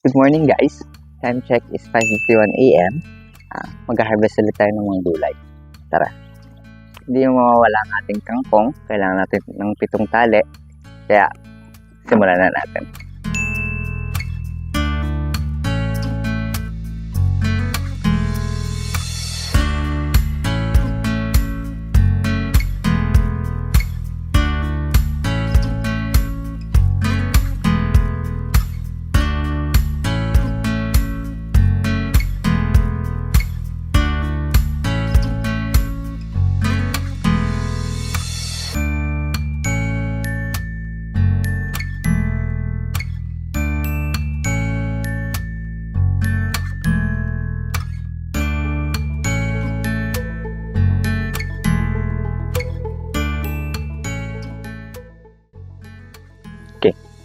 Good morning guys! Time check is 5:51 AM. Mag-harvest ulit tayo ng mga gulay. Tara! Hindi mawawala ang ating kangkong. Kailangan natin ng 7 tali. Kaya simulan na natin.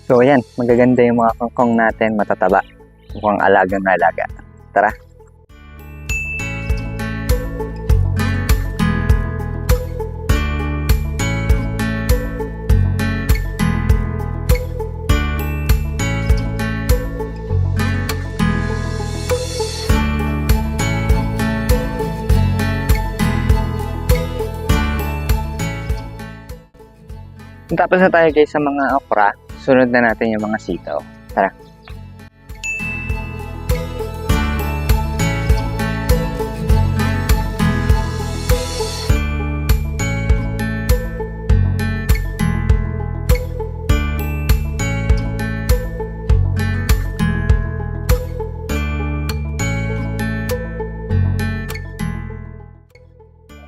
So ayan, magaganda yung mga kangkong natin, matataba. Mukhang alagang alaga. Tara! Tapos na tayo guys sa mga okra. Sunod na natin yung mga sitaw. Tara.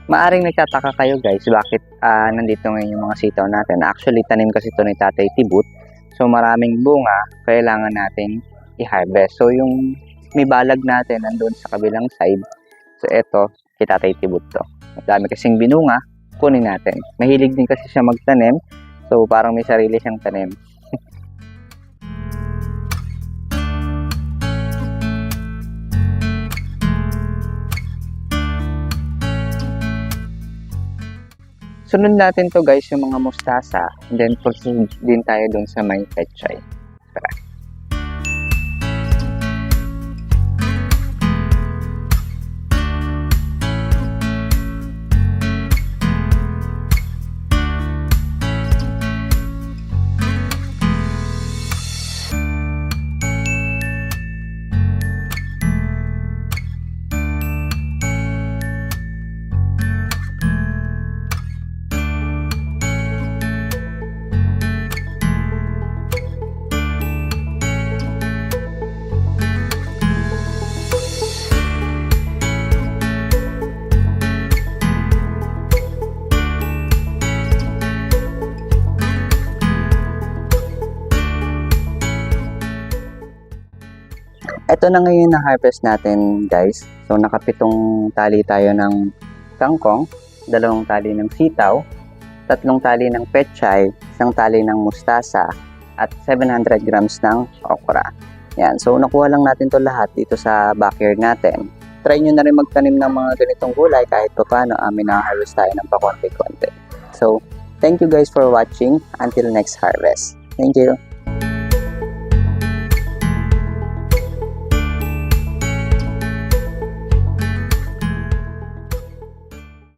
Maaring nagtataka kayo guys, bakit nandito ngayon yung mga sitaw natin. Actually, tanim kasi ito ni Tatay Tibut. So, maraming bunga, kailangan nating i-harvest. So, yung may balag natin nandun sa kabilang side. So, ito, kay Tatay Tibut to. Madami kasing binunga, kunin natin. Mahilig din kasi siya magtanim. So, parang may sarili siyang tanim. Sunod natin to guys yung mga mustasa, and then proceed din tayo dun sa may pechay. Tara. Ito na ngayon na harvest natin guys. So nakapitong tali tayo ng kangkong, 2 tali ng sitaw, 3 tali ng pechay, 1 tali ng mustasa, at 700 grams ng okra. Yan. So nakuha lang natin to lahat dito sa backyard natin. Try nyo na rin magtanim ng mga ganitong gulay kahit pa paano may na-harvest tayo ng pakonti-konti. So thank you guys for watching. Until next harvest. Thank you.